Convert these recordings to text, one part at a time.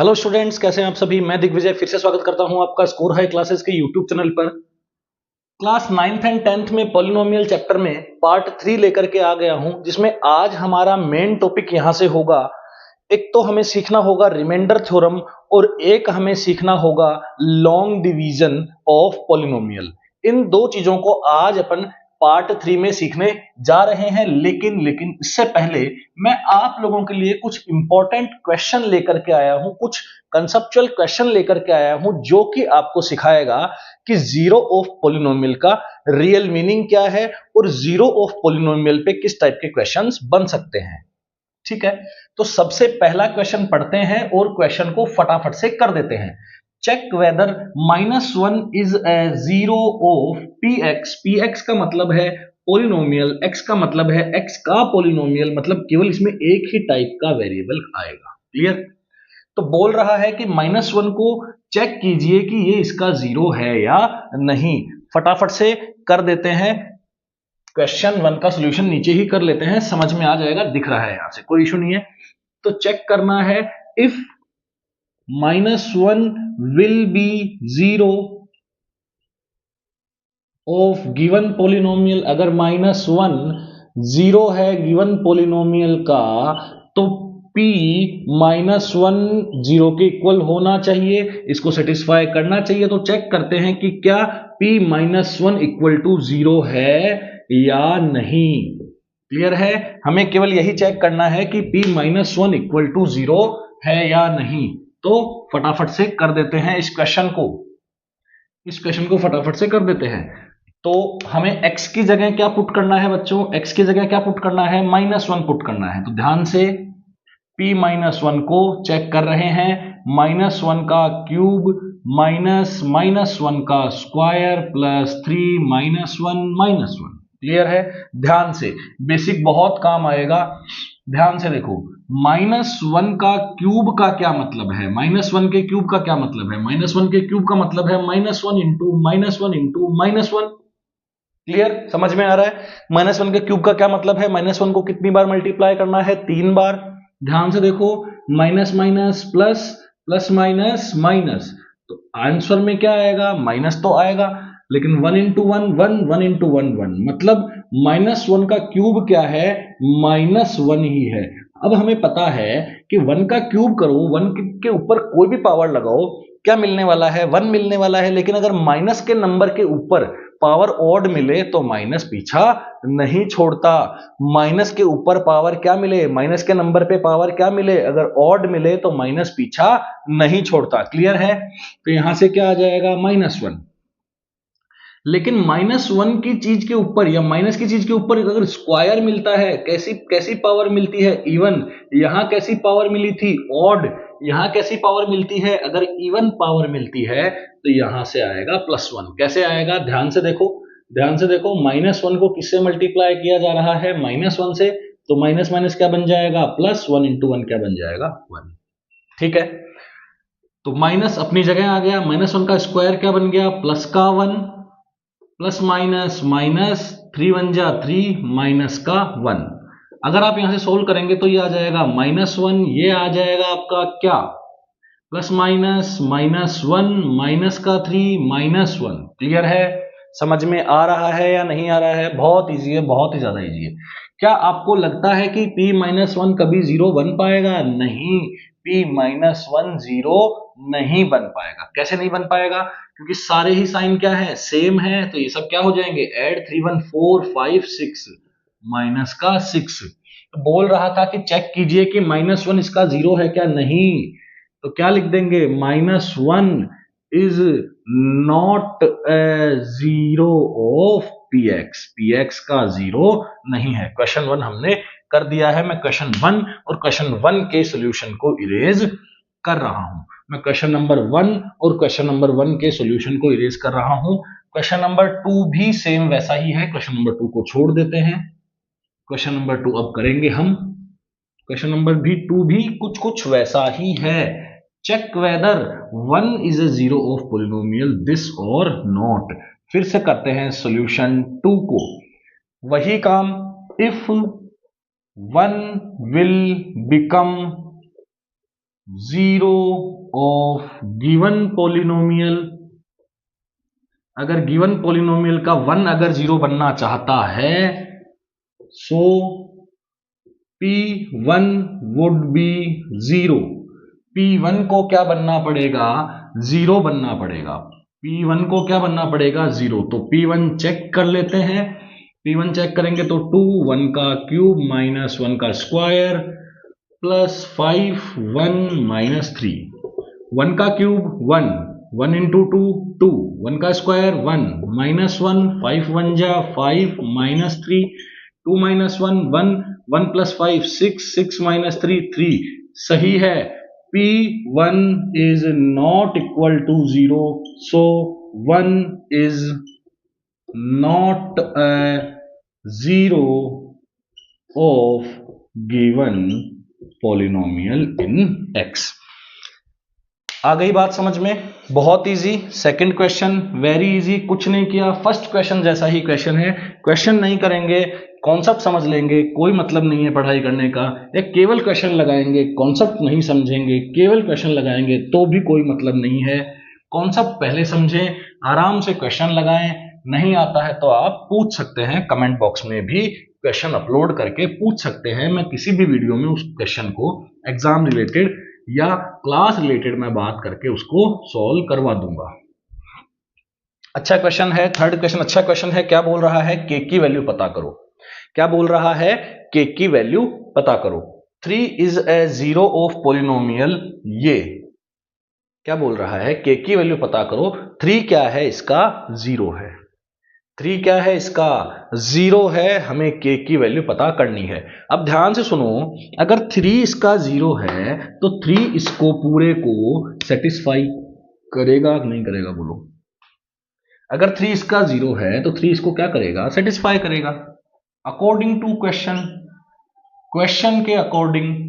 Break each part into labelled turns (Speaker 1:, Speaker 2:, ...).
Speaker 1: Hello students, कैसे हैं आप सभी। मैं दिग्विजय फिर से स्वागत करता हूं आपका स्कोर हाई क्लासेस के यूट्यूब चैनल पर। क्लास 9th एंड 10th में पॉलिनोमियल चैप्टर में पार्ट 3 लेकर के आ गया हूं, जिसमें आज हमारा मेन टॉपिक यहां से होगा। एक तो हमें सीखना होगा रिमाइंडर थ्योरम और एक हमें सीखना होगा लॉन्ग डिवीजन ऑफ पॉलिनोमियल। इन दो चीजों को आज अपन पार्ट 3 में सीखने जा रहे हैं। लेकिन इससे पहले मैं आप लोगों के लिए कुछ इंपॉर्टेंट क्वेश्चन लेकर के आया हूं, कुछ कंसेप्चुअल क्वेश्चन लेकर के आया हूं, जो कि आपको सिखाएगा कि जीरो ऑफ पॉलिनोमियल का रियल मीनिंग क्या है और जीरो ऑफ पॉलिनोमियल पे किस टाइप के क्वेश्चंस बन सकते हैं। ठीक है, तो सबसे पहला क्वेश्चन पढ़ते हैं और क्वेश्चन को फटाफट से कर देते हैं। Check whether -1 is a zero of p x. P x का मतलब है पोलिनोमियल, एक्स का मतलब है एक्स का पोलिनोमियल, मतलब केवल इसमें एक ही टाइप का वेरिएबल आएगा। क्लियर। तो बोल रहा है कि -1 को चेक कीजिए कि ये इसका जीरो है या नहीं। फटाफट से कर देते हैं। क्वेश्चन 1 का सोल्यूशन नीचे ही कर लेते हैं, समझ में आ जाएगा, दिख रहा है यहां से, कोई इशू नहीं है। तो चेक करना है if -1 will be zero of given polynomial. अगर -1 जीरो है गिवन पोलिनोमियल का, तो p -1 जीरो के इक्वल होना चाहिए, इसको सेटिस्फाई करना चाहिए। तो चेक करते हैं कि क्या p -1 इक्वल टू जीरो है या नहीं। क्लियर है, हमें केवल यही चेक करना है कि p -1 इक्वल टू जीरो है या नहीं। तो फटाफट से कर देते हैं इस क्वेश्चन को फटाफट से कर देते हैं। तो हमें x की जगह क्या पुट करना है बच्चों, x की जगह क्या पुट करना है, -1 पुट करना है। तो ध्यान से p -1 को चेक कर रहे हैं। -1 का क्यूब -1 का स्क्वायर प्लस 3 -1। क्लियर है, ध्यान से, बेसिक बहुत काम आएगा। ध्यान से देखो, -1 का क्यूब का क्या मतलब है, -1 के क्यूब का क्या मतलब है, -1 के क्यूब का मतलब है -1 इंटू -1। क्लियर, समझ में आ रहा है। -1 के क्यूब का क्या मतलब है, -1 को कितनी बार मल्टीप्लाई करना है, 3 बार। ध्यान से देखो, minus minus plus, plus minus minus, तो आंसर में क्या आएगा, माइनस तो आएगा, लेकिन 1 इंटू 1 1, 1 इंटू 1 1, मतलब -1 का क्यूब क्या है, -1 ही है। अब हमें पता है कि 1 का क्यूब करो, 1 के ऊपर कोई भी पावर लगाओ, क्या मिलने वाला है, 1 मिलने वाला है। लेकिन अगर माइनस के नंबर के ऊपर पावर ऑड मिले तो माइनस पीछा नहीं छोड़ता। माइनस के ऊपर पावर क्या मिले, माइनस के नंबर पे पावर क्या मिले, अगर ऑड मिले तो माइनस पीछा नहीं छोड़ता। क्लियर है, तो यहां से क्या आ जाएगा, -1। लेकिन -1 की चीज के ऊपर या माइनस की चीज के ऊपर अगर स्क्वायर मिलता है, कैसी कैसी पावर मिलती है, इवन। यहां कैसी पावर मिली थी, ऑड। यहां कैसी पावर मिलती है, अगर इवन पावर मिलती है तो यहां से आएगा +1। कैसे आएगा, ध्यान से देखो, ध्यान से देखो, -1 को किससे मल्टीप्लाई किया जा रहा है, -1 से। तो माइनस माइनस क्या बन जाएगा, +1 इंटू 1 क्या बन जाएगा, 1। ठीक है, तो माइनस अपनी जगह आ गया, -1 का स्क्वायर क्या बन गया, प्लस का 1, प्लस माइनस माइनस, 3 1 जा 3, माइनस का 1। अगर आप यहां से सोल्व करेंगे तो ये आ जाएगा -1, ये आ जाएगा आपका क्या, प्लस माइनस -1, माइनस का 3, -1। क्लियर है, समझ में आ रहा है या नहीं आ रहा है, बहुत इजी है, बहुत ही ज्यादा इजी है। क्या आपको लगता है कि p -1 कभी जीरो बन पाएगा, नहीं, p -1 जीरो नहीं बन पाएगा। कैसे नहीं बन पाएगा, क्योंकि सारे ही साइन क्या है, सेम है, तो ये सब क्या हो जाएंगे, ऐड 3 1 4 5 6, माइनस का 6। तो बोल रहा था कि चेक कीजिए कि -1 इसका जीरो है क्या, नहीं। तो क्या लिख देंगे, -1 is not a zero of px। px का जीरो नहीं है। क्वेश्चन 1 हमने कर दिया है। मैं क्वेश्चन 1 और क्वेश्चन 1 के सॉल्यूशन को इरेज कर रहा हूं। मैं क्वेश्चन नंबर 1 और क्वेश्चन नंबर 1 के सॉल्यूशन को इरेज कर रहा हूं। क्वेश्चन नंबर 2 भी सेम वैसा ही है। क्वेश्चन नंबर 2 को छोड़ देते हैं। क्वेश्चन नंबर 2 अब करेंगे हम। क्वेश्चन नंबर 2 भी कुछ कुछ वैसा ही है। Check whether 1 is a zero of polynomial this or not. फिर से करते हैं सॉल्यूशन 2 को, वही काम। If 1 will become zero of given polynomial, अगर गिवन पॉलिनोमियल का 1 अगर जीरो बनना चाहता है सो P1 would be zero. P1 को क्या बनना पड़ेगा, जीरो बनना पड़ेगा। P1 को क्या बनना पड़ेगा, जीरो। तो P1 चेक कर लेते हैं। P1 चेक करेंगे तो 2, 1 का क्यूब माइनस 1 का स्क्वायर प्लस 5, 1 माइनस 3। 1 का क्यूब 1, 1 इंटू 2 2, 1 का स्क्वायर 1 माइनस 1, 5 1 जा 5 माइनस 3, 2 माइनस 1 1, 1 प्लस 5 6, 6 माइनस 3 3। सही है, P1 is not equal to 0, so 1 is not a zero of given polynomial in X। आ गई बात समझ में? बहुत easy. Second question very easy, कुछ नहीं किया, फर्स्ट क्वेश्चन जैसा ही क्वेश्चन है। क्वेश्चन नहीं करेंगे, कॉन्सेप्ट समझ लेंगे, कोई मतलब नहीं है पढ़ाई करने का। या केवल क्वेश्चन लगाएंगे, कॉन्सेप्ट नहीं समझेंगे, केवल क्वेश्चन लगाएंगे तो भी कोई मतलब नहीं है। कॉन्सेप्ट पहले समझें, आराम से क्वेश्चन लगाएं। नहीं आता है तो आप पूछ सकते हैं, कमेंट बॉक्स में भी क्वेश्चन अपलोड करके पूछ सकते हैं। मैं किसी भी वीडियो में उस क्वेश्चन को एग्जाम रिलेटेड या क्लास रिलेटेड मैं बात करके उसको सॉल्व करवा दूंगा। अच्छा क्वेश्चन है, थर्ड क्वेश्चन अच्छा क्वेश्चन है। क्या बोल रहा है, के की वैल्यू पता करो। क्या बोल रहा है, के की वैल्यू पता करो। 3 is a zero of polynomial, ये क्या बोल रहा है, के की वैल्यू पता करो। 3 क्या है, इसका जीरो है। 3 क्या है, इसका जीरो है। हमें के की वैल्यू पता करनी है। अब ध्यान से सुनो, अगर 3 इसका जीरो है तो 3 इसको पूरे को सेटिस्फाई करेगा कि नहीं करेगा, बोलो। अगर 3 इसका जीरो है तो 3 इसको क्या करेगा, सेटिस्फाई करेगा। अकॉर्डिंग टू क्वेश्चन, क्वेश्चन के अकॉर्डिंग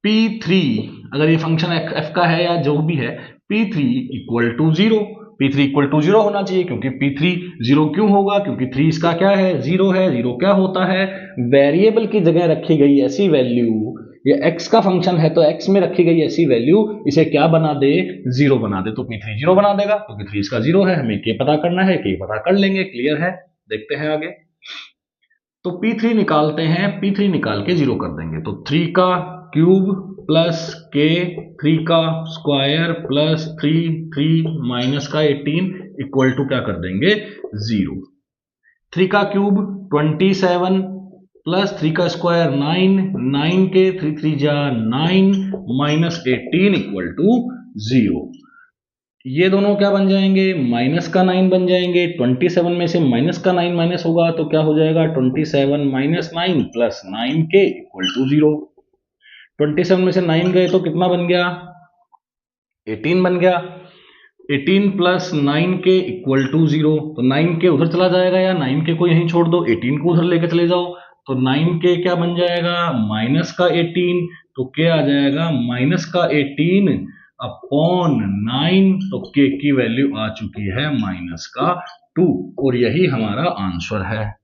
Speaker 1: P3 अगर ये फंक्शन f का है या जो भी है, P3 equal to zero. P3 equal to zero होना चाहिए, क्योंकि P3 जीरो क्यों होगा, क्योंकि 3 इसका क्या है, जीरो है। जीरो क्या होता है, वेरिएबल की जगह रखी गई ऐसी वैल्यू, ये x का फंक्शन है तो x में रखी गई ऐसी वैल्यू इसे क्या बना दे, जीरो बना दे। तो P3 जीरो बना देगा, क्योंकि 3 इसका जीरो है। हमें के पता करना है, के पता कर लेंगे, क्लियर है। देखते हैं आगे। तो P3 निकालते हैं, P3 निकाल के जीरो कर देंगे। तो 3 का क्यूब प्लस के, 3 का स्क्वायर प्लस 3 माइनस का 18 इक्वल टू क्या कर देंगे, जीरो। 3 का क्यूब 27 प्लस 3 का स्क्वायर 9, 9 के 3 जा 9 माइनस 18 इक्वल टू जीरो। ये दोनों क्या बन जाएंगे, माइनस का 9 बन जाएंगे। 27 में से माइनस का 9 माइनस होगा तो क्या हो जाएगा, 27 माइनस 9 प्लस 9 के इक्वल टू जीरो। 27 में से 9 गए तो कितना बन गया, 18 बन गया। 18 प्लस 9 के इक्वल टू जीरो। तो 9 के उधर चला जाएगा या 9 के को यहीं छोड़ दो, 18 को उधर लेकर चले जाओ। तो 9 के क्या बन जाएगा, माइनस का 18। तो क्या आ जाएगा, माइनस का 18 अपॉन 9। तो के की वैल्यू आ चुकी है माइनस का 2, और यही हमारा आंसर है।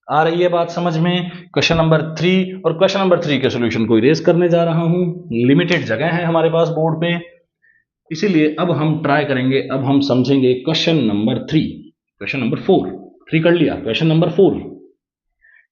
Speaker 1: आ रही है बात समझ में? क्वेश्चन नंबर 3, और क्वेश्चन नंबर 3 के सॉल्यूशन को इरेज करने जा रहा हूं। लिमिटेड जगह है हमारे पास बोर्ड पे, इसीलिए अब हम ट्राई करेंगे, अब हम समझेंगे क्वेश्चन नंबर 3। क्वेश्चन नंबर 4 3 कर लिया, क्वेश्चन नंबर 4।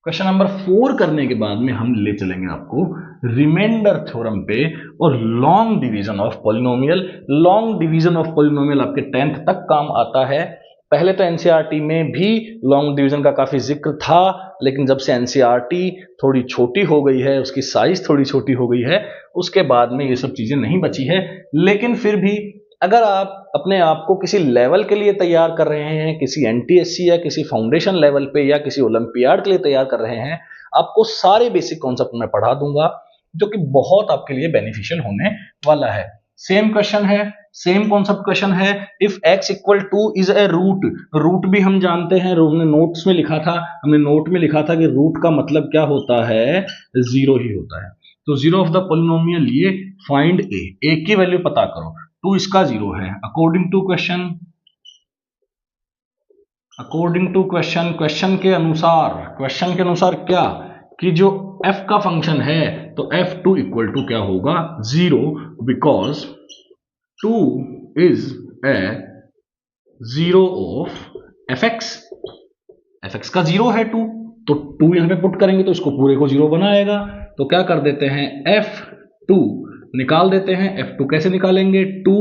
Speaker 1: क्वेश्चन नंबर 4 करने के बाद में हम ले चलेंगे आपको रिमाइंडर थ्योरम पे और long division of polynomial. Long division of polynomial आपके 10th तक काम आता है। पहले तो एनसीईआरटी में भी लॉन्ग डिवीजन का काफी जिक्र था, लेकिन जब से एनसीईआरटी थोड़ी छोटी हो गई है, उसकी साइज थोड़ी छोटी हो गई है, उसके बाद में ये सब चीजें नहीं बची है। लेकिन फिर भी अगर आप अपने आप को किसी लेवल के लिए तैयार कर रहे हैं, किसी एनटीएससी या किसी फाउंडेशन लेवल पे या किसी ओलंपियाड के लिए तैयार कर रहे हैं, आपको सारे बेसिक कॉन्सेप्ट मैं पढ़ा दूंगा, जो कि बहुत आपके लिए बेनिफिशियल होने वाला है। सेम क्वेश्चन है, सेम कॉन्सेप्ट क्वेश्चन है। If x equal to is a root, root भी हम जानते हैं, हमने नोट्स में लिखा था, हमने नोट में लिखा था कि रूट का मतलब क्या होता है, जीरो ही होता है। तो जीरो ऑफ द पॉलिनोमियल ये फाइंड ए की वैल्यू पता करो। 2 इसका जीरो है according to question. According to question के अनुसार क्या कि जो f का फंक्शन है तो f2 इक्वल टू क्या होगा 0 because 2 is a 0 of fx का 0 है 2 तो 2 यहां पे पुट करेंगे तो इसको पूरे को 0 बनाएगा। तो क्या कर देते हैं f2 निकाल देते हैं। f2 कैसे निकालेंगे 2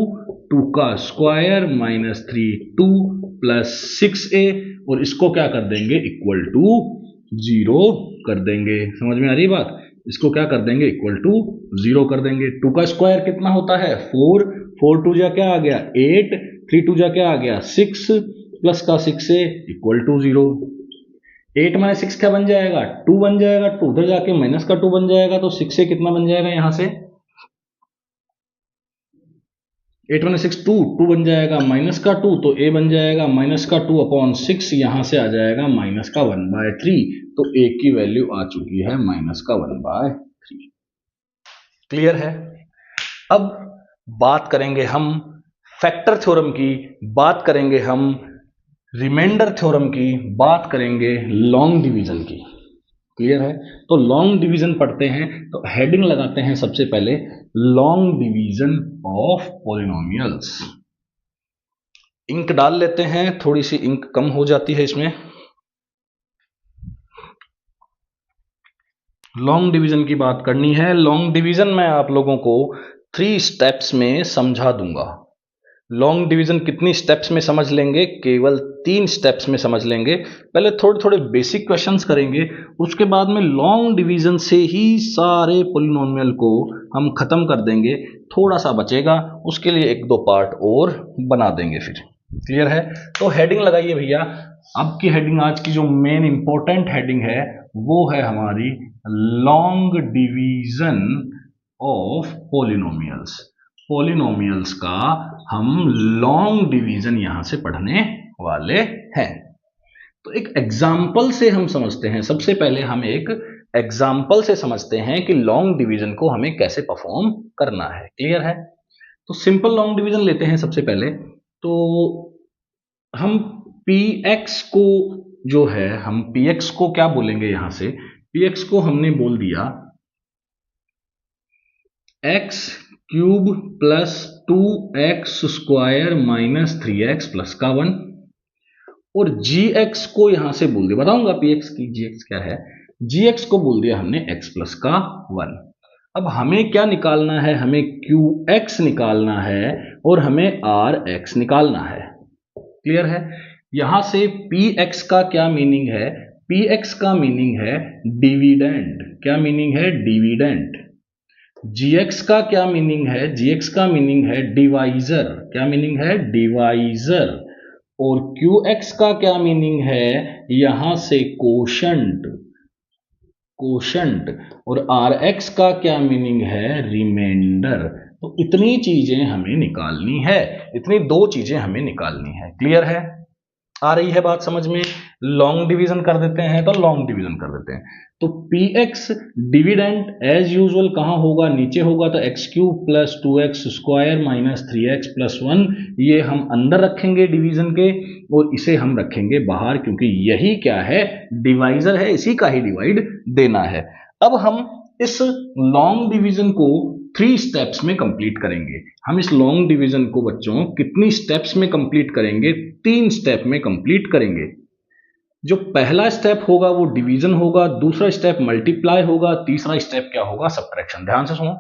Speaker 1: का स्क्वायर माइनस 3 2 प्लस 6a और इसको क्या कर देंगे इक्वल टू 0 कर देंगे। समझ में आ रही बात? इसको क्या कर देंगे इक्वल टू 0 कर देंगे। 2 का स्क्वायर कितना होता है 4 2 जा क्या आ गया 8 3 2 जा क्या आ गया 6 प्लस का 6a इक्वल टू 0। 8 माइनस 6 क्या बन जाएगा 2 बन जाएगा। 2 उधर जाके माइनस का 2 बन जाएगा तो 6a कितना बन जाएगा यहां से 8 माइनस 6 2 बन जाएगा माइनस का 2 तो a बन जाएगा माइनस का 2 अपॉन 6 यहां से आ जाएगा माइनस का 1/3 तो a की वैल्यू आ चुकी है माइनस का 1/3। क्लियर है? अब बात करेंगे हम फैक्टर थ्योरम की, बात करेंगे हम रिमाइंडर थ्योरम की, बात करेंगे लॉन्ग डिवीजन की। क्लियर है? तो लॉन्ग डिवीजन पढ़ते हैं तो हेडिंग लगाते हैं सबसे पहले long division of polynomials. Ink डाल लेते हैं, थोड़ी सी इंक कम हो जाती है इसमें। लॉन्ग डिवीजन की बात करनी है। लॉन्ग डिवीजन मैं आप लोगों को 3 स्टेप्स में समझा दूंगा। लॉन्ग डिवीजन कितनी स्टेप्स में समझ लेंगे? केवल 3 स्टेप्स में समझ लेंगे। पहले थोड़े थोड़े बेसिक क्वेश्चंस करेंगे, उसके बाद में लॉन्ग डिवीजन से ही सारे पॉलिनोमियल को हम खत्म कर देंगे। थोड़ा सा बचेगा, उसके लिए 1-2 पार्ट और बना देंगे फिर। क्लियर है? तो हेडिंग लगाइए भैया। अब की हेडिंग, आज की जो मेन इंपॉर्टेंट हेडिंग है वो है हमारी long division of polynomials. Polynomials का हम लॉन्ग डिवीजन यहां से पढ़ने वाले हैं। तो एक एग्जाम्पल से हम समझते हैं। सबसे पहले हम एक एग्जाम्पल से समझते हैं कि लॉन्ग डिवीजन को हमें कैसे परफॉर्म करना है। क्लियर है? तो सिंपल लॉन्ग डिवीजन लेते हैं सबसे पहले। तो हम px को जो है, हम px को क्या बोलेंगे यहां से? px को हमने बोल दिया x cube plus 2x square minus 3x plus का 1 और gx को यहां से बोल दिया, बताऊंगा px की gx क्या है। gx को बोल दिया हमने x प्लस का 1। अब हमें क्या निकालना है? हमें qx निकालना है और हमें rx निकालना है। क्लियर है? यहां से px का क्या मीनिंग है? px का मीनिंग है डिविडेंड। क्या मीनिंग है? डिविडेंड। gx का क्या मीनिंग है? gx का मीनिंग है डिवाइजर। क्या मीनिंग है? डिवाइजर। और qx का क्या मीनिंग है? यहां से कोशंट। और rx का क्या मीनिंग है? रिमाइंडर। तो इतनी चीजें हमें निकालनी है, इतनी 2 चीजें हमें निकालनी है। क्लियर है? आ रही है बात समझ में? लॉन्ग डिवीजन कर देते हैं, तो लॉन्ग डिवीजन कर देते हैं। तो px डिविडेंड एज यूजुअल कहां होगा? नीचे होगा। तो x cube plus 2x square minus 3x plus 1 ये हम अंदर रखेंगे डिवीजन के और इसे हम रखेंगे बाहर, क्योंकि यही क्या है? डिवाइजर है, इसी का ही डिवाइड देना है। अब हम इस लॉन्ग डिवीजन को 3 स्टेप्स में कंप्लीट करेंगे। हम इस लॉन्ग डिवीजन को बच्चों कितनी स्टेप्स में कंप्लीट करेंगे? 3 स्टेप में कंप्लीट करेंगे। जो पहला स्टेप होगा वो डिवीजन होगा, दूसरा स्टेप मल्टीप्लाई होगा, तीसरा स्टेप क्या होगा? सब्ट्रैक्शन। ध्यान से सुनो।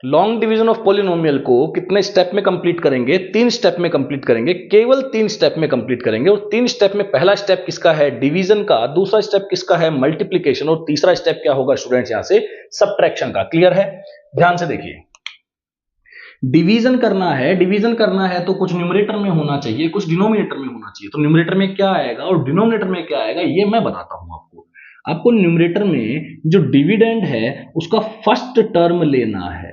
Speaker 1: लॉन्ग डिवीजन ऑफ पॉलिनोमियल को कितने स्टेप में कंप्लीट करेंगे? 3 स्टेप में कंप्लीट करेंगे। केवल 3 स्टेप में कंप्लीट करेंगे। और 3 स्टेप में पहला स्टेप किसका है? डिवीजन का। दूसरा स्टेप किसका है? मल्टीप्लीकेशन। और तीसरा स्टेप क्या होगा स्टूडेंट्स? यहां से सब्ट्रैक्शन का। क्लियर है? ध्यान से देखिए। डिवीजन करना है, डिवीजन करना है तो कुछ न्यूमरेटर में होना चाहिए, कुछ डिनोमिनेटर में होना चाहिए। तो न्यूमरेटर में क्या आएगा और डिनोमिनेटर में क्या आएगा ये मैं बताता हूं आपको। आपको न्यूमरेटर में जो डिविडेंड है उसका फर्स्ट टर्म लेना है।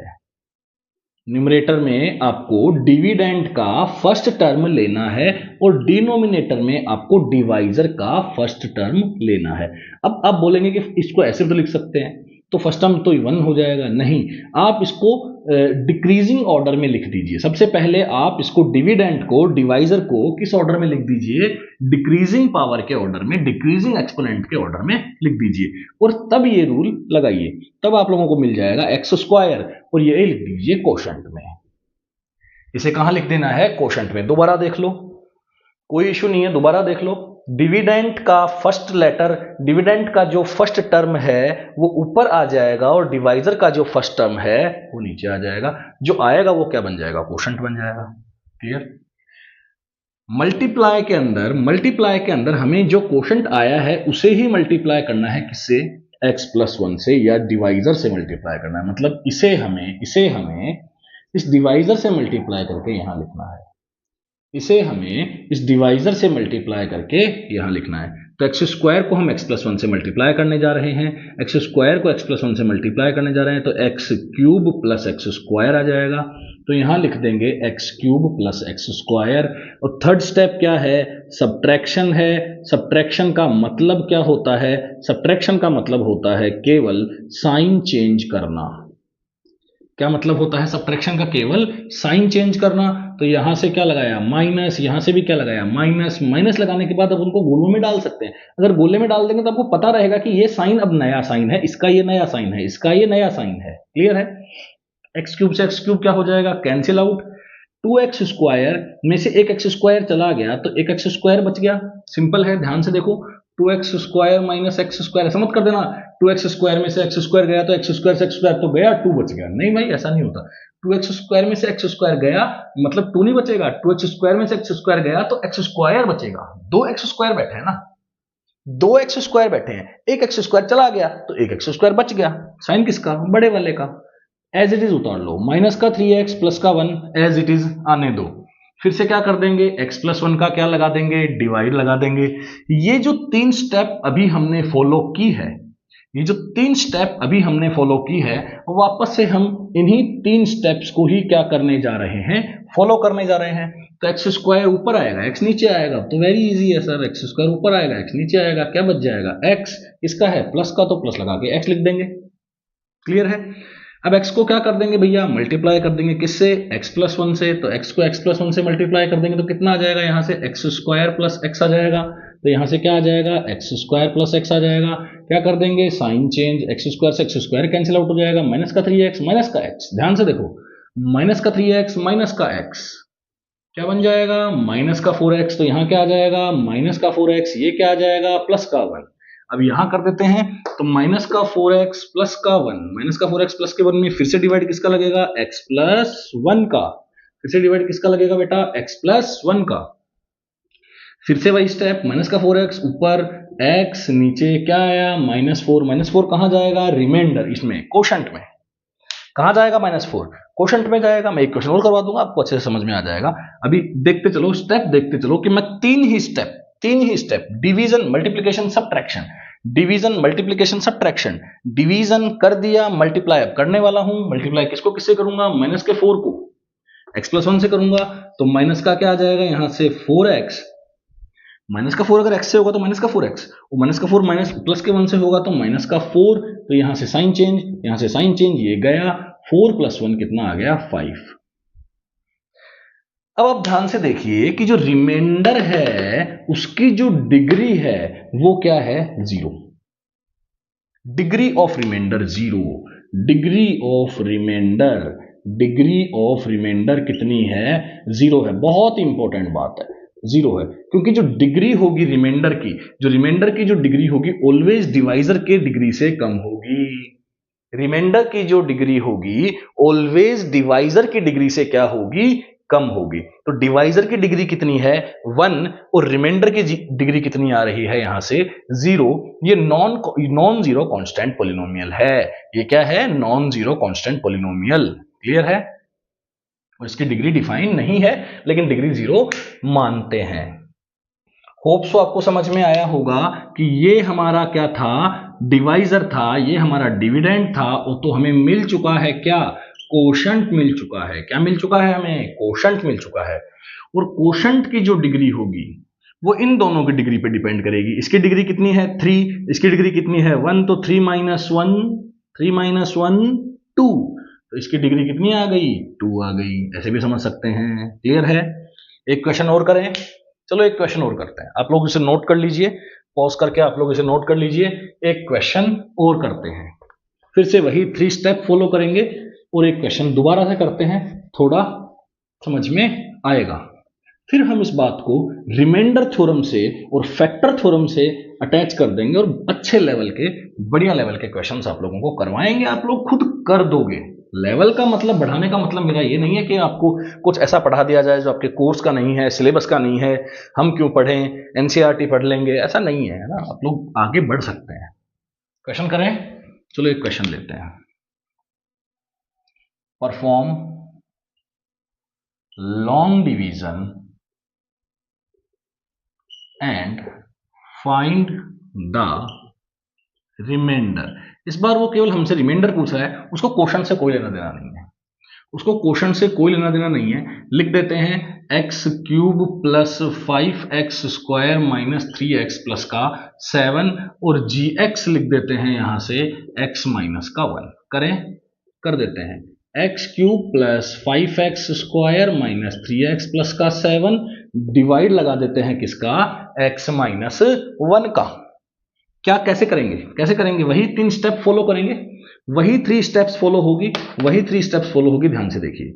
Speaker 1: न्यूमरेटर में आपको डिविडेंड का फर्स्ट टर्म लेना है और डिनोमिनेटर में आपको डिवाइजर का फर्स्ट टर्म लेना है। अब आप बोलेंगे कि इसको ऐसे तो लिख सकते हैं, तो फर्स्ट टर्म तो 1 हो जाएगा। नहीं, आप इसको डिक्रीजिंग ऑर्डर में लिख दीजिए। सबसे पहले आप इसको डिविडेंड को, डिवाइजर को किस ऑर्डर में लिख दीजिए? डिक्रीजिंग पावर के ऑर्डर में, डिक्रीजिंग एक्सपोनेंट के ऑर्डर में लिख दीजिए और तब ये रूल लगाइए, तब आप लोगों को मिल जाएगा एक्स स्क्वायर और ये लिख दीजिए कोशेंट में। इसे कहां लिख देना है? कोशेंट में। दोबारा देख लो, कोई इशू नहीं है, दोबारा देख लो। डिविडेंड का फर्स्ट लेटर, डिविडेंड का जो फर्स्ट टर्म है वो ऊपर आ जाएगा और डिवाइजर का जो फर्स्ट टर्म है वो नीचे आ जाएगा। जो आएगा वो क्या बन जाएगा? कोशेंट बन जाएगा। क्लियर? मल्टीप्लाई के अंदर हमें जो कोशेंट आया है उसे ही मल्टीप्लाई करना है। किससे? x+1 से, या डिवाइजर से मल्टीप्लाई करना है। मतलब इसे हमें इस डिवाइजर से मल्टीप्लाई करके यहां लिखना है। इसे हमें इस डिवाइजर से मल्टीप्लाई करके यहां लिखना है। तो एक्स स्क्वायर को हम x+1 से मल्टीप्लाई करने जा रहे हैं, एक्स स्क्वायर को x+1 से मल्टीप्लाई करने जा रहे हैं, तो x³ प्लस एक्स स्क्वायर आ जाएगा। तो यहां लिख देंगे x³ प्लस एक्स स्क्वायर। और थर्ड स्टेप क्या है? सब्ट्रैक्शन है। सब्ट्रैक्शन का मतलब क्या होता है? सब्ट्रैक्शन का मतलब होता है केवल साइन चेंज करना। क्या मतलब होता है सब्ट्रैक्शन का? केवल साइन चेंज करना। तो यहां से क्या लगाया? माइनस, यहां से भी क्या लगाया? माइनस। माइनस लगाने के बाद अब उनको गोलों में डाल सकते हैं। अगर गोले में डाल देंगे तो आपको पता रहेगा कि ये साइन अब नया साइन है, इसका ये नया साइन है, इसका ये नया साइन है। क्लियर है? x³ से x³ क्या हो जाएगा? Cancel out. 2x स्क्वायर में से एक एक्स स्क्वायर चला गया तो एक एक्स स्क्वायर बच गया। सिंपल है, ध्यान से देखो। 2x square minus x square, ऐसा मत कर देना 2x स्क्वायर में से एक्स स्क्वायर गया तो एक्स स्क्वायर से एक्स स्क्वायर तो गया, 2 बच गया। नहीं भाई, ऐसा नहीं होता। 2x स्क्वायर में से एक्स स्क्वायर गया मतलब 2 नहीं बचेगा। 2x स्क्वायर में से एक्स स्क्वायर गया तो एक्स स्क्वायर बचेगा। 2 एक्स स्क्वायर बैठे हैं ना, 2 एक्स स्क्वायर बैठे हैं, एक एक्स स्क्वायर चला गया तो एक एक्स स्क्वायर बच गया। साइन किसका? बड़े वाले का। एज इट इज उतार लो, माइनस का 3x प्लस का 1 एज इट इज आने दो। फिर से क्या कर देंगे? x+1 का क्या लगा देंगे? डिवाइड लगा देंगे। ये जो 3 स्टेप अभी हमने फॉलो की है, ये जो 3 स्टेप अभी हमने फॉलो की है, वापस से हम इन्हीं 3 स्टेप्स को ही क्या करने जा रहे हैं? फॉलो करने जा रहे हैं। तो एक्स स्क्वायर ऊपर आएगा, एक्स नीचे आएगा, तो वेरी इजी है सर। एक्स स्क्वायर ऊपर आएगा, एक्स नीचे आएगा, क्या बच जाएगा? एक्स। इसका है प्लस का तो प्लस लगा के एक्स लिख देंगे। क्लियर है? अब x को क्या कर देंगे भैया? मल्टीप्लाई कर देंगे। किससे? x+1 से। तो x को x+1 से मल्टीप्लाई कर देंगे तो कितना आ जाएगा? यहां से एक्स स्क्वायर प्लस एक्स आ जाएगा। तो यहां से क्या आ जाएगा? एक्स स्क्वायर प्लस एक्स आ जाएगा। क्या कर देंगे? साइन चेंज, एक्स स्क्वायर से एक्स स्क्वायर कैंसिल आउट हो जाएगा। माइनस का 3x माइनस का x, ध्यान से देखो, माइनस का 3x माइनस का x क्या बन जाएगा? माइनस का 4x। तो यहां क्या आ जाएगा? माइनस का 4x। ये क्या आ जाएगा? प्लस का 1। अब यहां कर देते हैं तो माइनस का 4x प्लस का 1, माइनस का 4x प्लस के 1 में फिर से डिवाइड किसका लगेगा? x+1 का। फिर से डिवाइड किसका लगेगा बेटा? x+1 का। फिर से वही स्टेप, माइनस का 4x ऊपर, x नीचे, क्या आया? -4। -4 कहां जाएगा? रिमाइंडर, इसमें कोशेंट में। कहां जाएगा? -4 कोशेंट में जाएगा। मैं एक क्वेश्चन और करवा दूंगा, आपको अच्छे से समझ में आ जाएगा। अभी देखते चलो, स्टेप देखते चलो कि मैं तीन ही step, division, multiplication, subtraction, division, multiplication, subtraction. Division कर दिया, मल्टीप्लाई अब करने वाला हूं। मल्टीप्लाई किसको किससे करूंगा? माइनस के 4 को x+1 से करूंगा। तो माइनस का क्या आ जाएगा? यहां से 4x, माइनस का 4 अगर x से होगा तो माइनस का 4x, और माइनस का 4 माइनस प्लस के 1 से होगा तो माइनस का 4। तो यहां से साइन चेंज, यहां से साइन चेंज, ये गया। 4 + 1 कितना आ गया? 5। अब आप ध्यान से देखिए कि जो रिमाइंडर है उसकी जो डिग्री है वो क्या है? 0। Degree of remainder 0। Degree of remainder कितनी है? 0 है। बहुत इंपॉर्टेंट बात है, 0 है, क्योंकि जो डिग्री होगी रिमाइंडर की जो डिग्री होगी ऑलवेज डिवाइजर के डिग्री से कम होगी। रिमाइंडर की जो डिग्री होगी ऑलवेज डिवाइजर की डिग्री से क्या होगी? कम होगी। तो डिवाइजर की डिग्री कितनी है? 1, और रिमाइंडर की डिग्री कितनी आ रही है? यहां से 0। ये नॉन जीरो कांस्टेंट पॉलिनोमियल है। ये क्या है? Non zero constant polynomial. Clear है? और इसकी डिग्री डिफाइन नहीं है, लेकिन डिग्री 0 मानते हैं। होप सो आपको समझ में आया होगा कि ये हमारा क्या था? डिवाइजर था, ये हमारा डिविडेंड था, और तो हमें मिल चुका है क्या? कोशेंट मिल चुका है। क्या मिल चुका है हमें? कोशेंट मिल चुका है। और कोशेंट की जो डिग्री होगी वो इन दोनों की डिग्री पे डिपेंड करेगी। इसकी डिग्री कितनी है? 3, इसकी डिग्री कितनी है? 1। तो 3 - 1, 3 माइनस 1 2, तो इसकी डिग्री कितनी आ गई, 2 आ गई। ऐसे भी समझ सकते हैं। क्लियर है। एक क्वेश्चन और करें। चलो एक क्वेश्चन और करते हैं, आप लोग इसे नोट कर लीजिए, पॉज करके आप लोग इसे नोट कर लीजिए। एक क्वेश्चन और करते हैं, फिर से वही 3 स्टेप फॉलो करेंगे और एक क्वेश्चन दोबारा से करते हैं, थोड़ा समझ में आएगा। फिर हम इस बात को रिमाइंडर थ्योरम से और फैक्टर थ्योरम से अटैच कर देंगे और अच्छे लेवल के, बढ़िया लेवल के क्वेश्चंस आप लोगों को करवाएंगे, आप लोग खुद कर दोगे। लेवल का मतलब, बढ़ाने का मतलब मेरा ये नहीं है कि आपको कुछ ऐसा पढ़ा दिया जाए जो आपके कोर्स का नहीं है, सिलेबस का नहीं है, हम क्यों पढ़ें, एनसीईआरटी पढ़ लेंगे, ऐसा नहीं है ना। आप लोग आगे बढ़ सकते हैं। क्वेश्चन करें। चलो एक क्वेश्चन लेते हैं। Perform long division and find the remainder. इस बार वो केवल हमसे रिमाइंडर पूछ रहा है, उसको क्वेश्चन से कोई लेना देना नहीं है, उसको क्वेश्चन से कोई लेना देना नहीं है। लिख देते हैं x cube plus 5x square minus 3x plus का 7 और जी एक्स लिख देते हैं यहां से x माइनस का 1। करें, कर देते हैं x cube plus 5x square minus 3x plus का 7 डिवाइड लगा देते हैं किसका, x माइनस 1 का। क्या कैसे करेंगे, कैसे करेंगे, वही 3 स्टेप फॉलो करेंगे, वही 3 स्टेप्स फॉलो होगी, वही 3 स्टेप्स फॉलो होगी। ध्यान से देखिए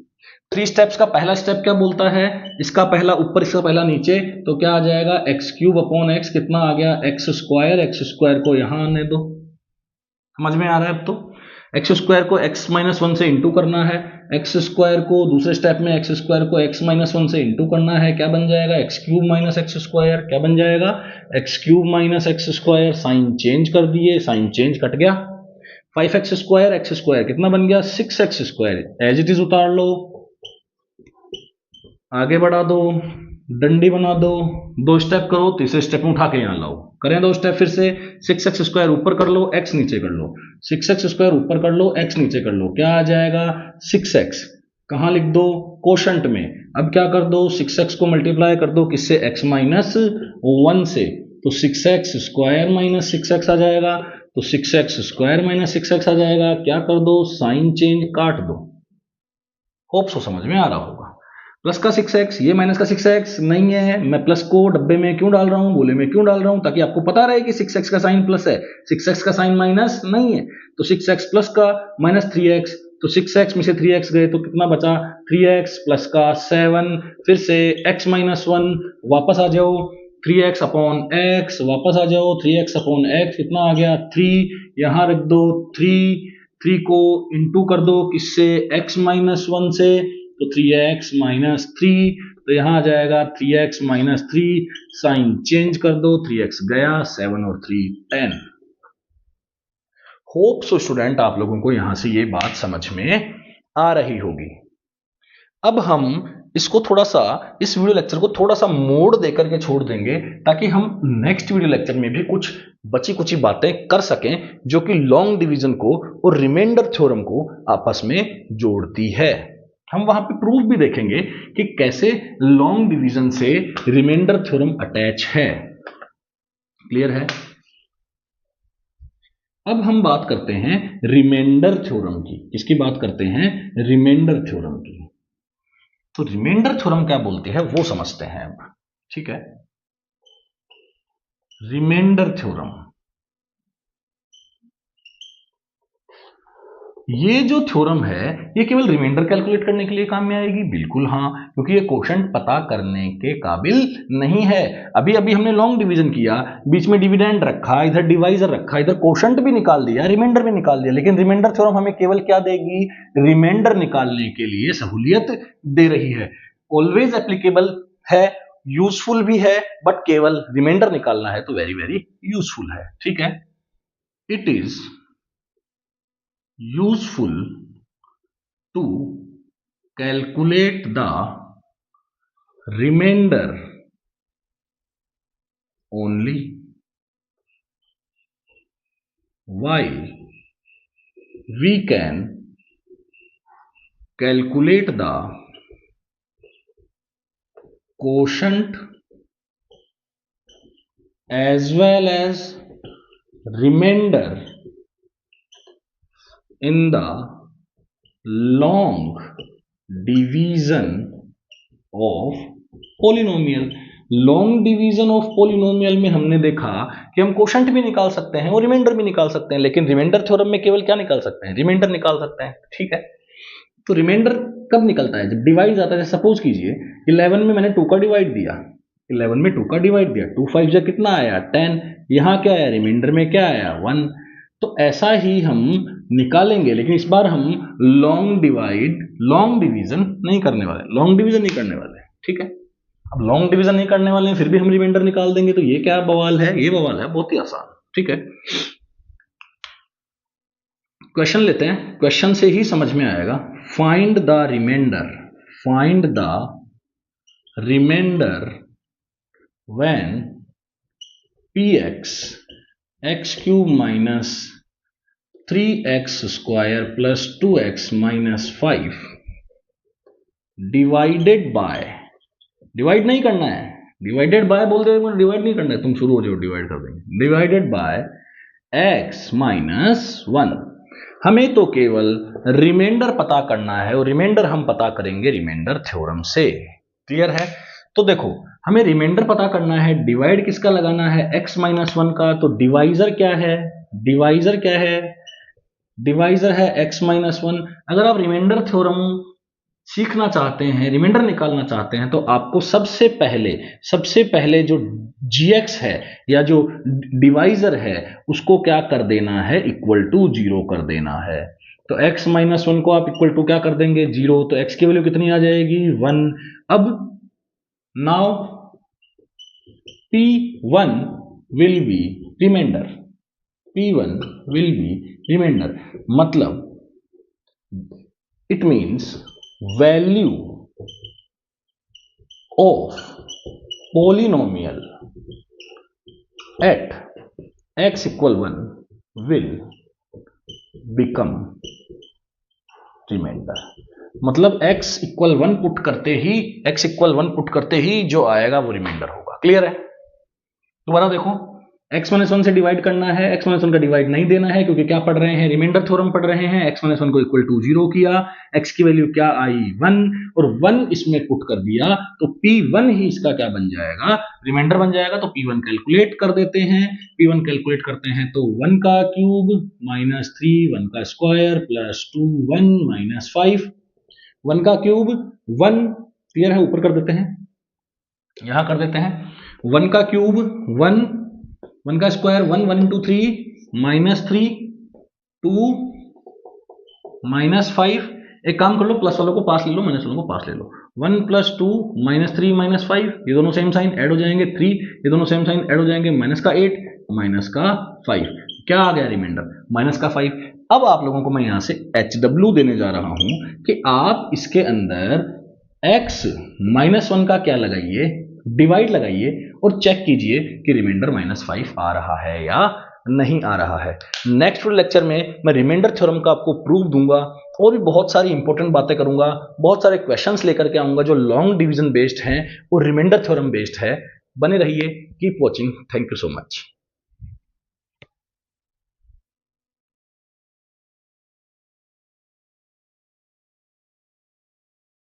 Speaker 1: 3 स्टेप्स का पहला स्टेप क्या बोलता है, इसका पहला ऊपर, इसका पहला नीचे, तो क्या आ जाएगा एक्स क्यूब अपॉन एक्स, कितना आ गया एक्स स्क्वायर को यहां आने दो। समझ में आ रहा है अब तो। एक्स स्क्वायर को एक्स माइनस 1 से इंटू करना है, एक्स स्क्वायर को दूसरे स्टेप में एक्स स्क्वायर को एक्स माइनस 1 से इंटू करना है, क्या बन जाएगा x cube minus x square, क्या बन जाएगा x cube minus x square. Sign change कर दिए, साइन चेंज कट गया। 5x स्क्वायर कितना बन गया 6x square, as it is उतार लो, आगे बढ़ा दो, डंडी बना दो, 2 स्टेप करो, तीसरे स्टेप में उठा के यहां लाओ। करें 2 स्टेप फिर से, 6x स्क्वायर ऊपर कर लो, x नीचे कर लो, 6x स्क्वायर ऊपर कर लो, x नीचे कर लो, क्या आ जाएगा 6x। कहां लिख दो, कोशंट में। अब क्या कर दो, 6x को मल्टीप्लाई कर दो किससे, x माइनस 1 से, तो 6x स्क्वायर माइनस 6x आ जाएगा, तो 6x स्क्वायर माइनस 6x आ जाएगा। क्या कर दो, साइन चेंज काट दो। होप सो समझ में आ रहा होगा। प्लस का 6x, ये माइनस का 6x नहीं है, मैं प्लस को डब्बे में क्यों डाल रहा हूं, गोले में क्यों डाल रहा हूं, ताकि आपको पता रहे कि 6x का साइन प्लस है, 6x का साइन माइनस नहीं है। तो 6x प्लस का माइनस 3x, तो 6x में से 3x गए तो कितना बचा 3x प्लस का 7, फिर से x माइनस 1, वापस आ जाओ 3x अपॉन x, वापस आ जाओ 3x अपॉन x, कितना आ गया 3, यहां रख दो 3 को इंटू कर दो किससे, x माइनस 1 से, तो 3x माइनस 3, तो यहां आ जाएगा 3x माइनस 3, साइन चेंज कर दो, 3x गया, 7 और 3 10। होप सो स्टूडेंट आप लोगों को यहां से ये बात समझ में आ रही होगी। अब हम इसको थोड़ा सा, इस वीडियो लेक्चर को थोड़ा सा मोड़ देकर के छोड़ देंगे, ताकि हम नेक्स्ट वीडियो लेक्चर में भी कुछ बची कुची बातें कर सकें जो कि लॉन्ग डिवीजन को और रिमाइंडर थ्योरम को आपस में जोड़ती है। हम वहां पे प्रूफ भी देखेंगे कि कैसे लॉन्ग डिवीजन से रिमाइंडर थ्योरम अटैच है। क्लियर है। अब हम बात करते हैं रिमाइंडर थ्योरम की। किसकी बात करते हैं, रिमाइंडर थ्योरम की। तो रिमाइंडर थ्योरम क्या बोलते हैं वो समझते हैं अब। ठीक है, रिमाइंडर थ्योरम, ये जो थ्योरम है ये केवल रिमाइंडर कैलकुलेट करने के लिए काम में आएगी, बिल्कुल हाँ, क्योंकि ये क्वोशंट पता करने के काबिल नहीं है। अभी अभी हमने लॉन्ग डिवीजन किया, बीच में डिविडेंड रखा, इधर डिवाइजर रखा, इधर क्वोशंट भी निकाल दिया, रिमाइंडर भी निकाल दिया, लेकिन रिमाइंडर थ्योरम हमें केवल क्या देगी, रिमाइंडर निकालने के लिए सहूलियत दे रही है। ऑलवेज एप्लीकेबल है, यूजफुल भी है, बट केवल रिमाइंडर निकालना है तो वेरी वेरी यूजफुल है। ठीक है, it is useful to calculate the remainder only while we can calculate the quotient as well as remainder in the long division of polynomial. Long division of polynomial में हमने देखा कि हम quotient भी निकाल सकते हैं और रिमाइंडर भी निकाल सकते हैं, लेकिन रिमाइंडर थ्योरम में केवल क्या निकाल सकते हैं? रिमाइंडर निकाल सकते हैं, ठीक है। तो रिमाइंडर कब निकलता है? जब डिवाइड आता है। सपोज कीजिए 11 में मैंने 2 का डिवाइड दिया, 11 में 2 का डिवाइड दिया, 2 5 जा कितना आया 10, यहां क्या आया रिमाइंडर में क्या आया 1। तो ऐसा ही हम निकालेंगे, लेकिन इस बार हम लॉन्ग डिवीजन नहीं करने वाले, ठीक है। अब लॉन्ग डिवीजन नहीं करने वाले हैं, फिर भी हम रिमाइंडर निकाल देंगे, तो ये क्या बवाल है? ये बवाल है बहुत ही आसान, ठीक है। क्वेश्चन लेते हैं, क्वेश्चन से ही समझ में आएगा। Find the remainder when px x cube minus 3x square plus 2x minus 5 divided by, divide नहीं करना है, डिवाइडेड बाय बोल दे, डिवाइड नहीं करना है, तुम शुरू हो जाओ डिवाइड कर देंगे, डिवाइडेड बाय x माइनस 1। हमें तो केवल रिमाइंडर पता करना है और रिमाइंडर हम पता करेंगे रिमाइंडर थ्योरम से, क्लियर है। तो देखो हमें रिमाइंडर पता करना है, डिवाइड किसका लगाना है? x माइनस 1 का। तो डिवाइजर क्या है? डिवाइजर है x माइनस 1। अगर आप रिमाइंडर थ्योरम सीखना चाहते हैं, रिमाइंडर निकालना चाहते हैं, तो आपको सबसे पहले जो gx है या जो डिवाइजर है उसको क्या कर देना है? इक्वल टू 0 कर देना है। तो x माइनस 1 को आप इक्वल टू क्या कर देंगे? 0। तो x की वैल्यू कितनी आ जाएगी? 1। अब now p1 will be reminder, मतलब it means value of polynomial at x equal 1 will become remainder। मतलब x इक्वल 1 पुट करते ही जो आएगा वो रिमाइंडर होगा, क्लियर है। दोबारा देखो, x माइनस 1 से डिवाइड करना है, x माइनस 1 का डिवाइड नहीं देना है, क्योंकि क्या पढ़ रहे हैं? रिमाइंडर थ्योरम पढ़ रहे हैं। x माइनस 1 को इक्वल टू 0 किया, x की वैल्यू क्या आई? 1, और 1 इसमें पुट कर दिया, तो p1 ही इसका क्या बन जाएगा? रिमाइंडर बन जाएगा। तो p1 कैलकुलेट कर देते हैं, p1 कैलकुलेट करते हैं तो 1 का क्यूब माइनस 3, 1 का स्क्वायर प्लस 2, 1 माइनस 5, 1 का क्यूब 1, क्लियर है। ऊपर कर देते हैं, यहां कर देते हैं 1 का क्यूब 1, 1 का स्क्वायर 1, 1 इंटू 3 माइनस 3, 2 माइनस 5। एक काम कर लो, प्लस वालों को पास ले लो, माइनस वालों को पास ले लो। 1 प्लस 2 माइनस 3 माइनस 5, ये दोनों सेम साइन ऐड हो जाएंगे। 3, ये दोनों सेम साइन ऐड हो जाएंगे। माइनस का 8 माइनस का 5, क्या आ गया रिमाइंडर? माइनस का 5। अब आप लोगों को मैं यहां से HW देने जा रहा हूं कि आप इसके अंदर x माइनस 1 का क्या लगाइए? डिवाइड लगाइए और चेक कीजिए कि रिमाइंडर माइनस 5 आ रहा है या नहीं आ रहा है। नेक्स्ट लेक्चर में मैं रिमाइंडर थ्योरम का आपको प्रूफ दूंगा और भी बहुत सारी इंपॉर्टेंट बातें करूंगा, बहुत सारे क्वेश्चंस लेकर के आऊंगा जो लॉन्ग डिवीजन बेस्ड हैं और रिमाइंडर थ्योरम बेस्ड है। बने रहिए, keep watching, thank you so much.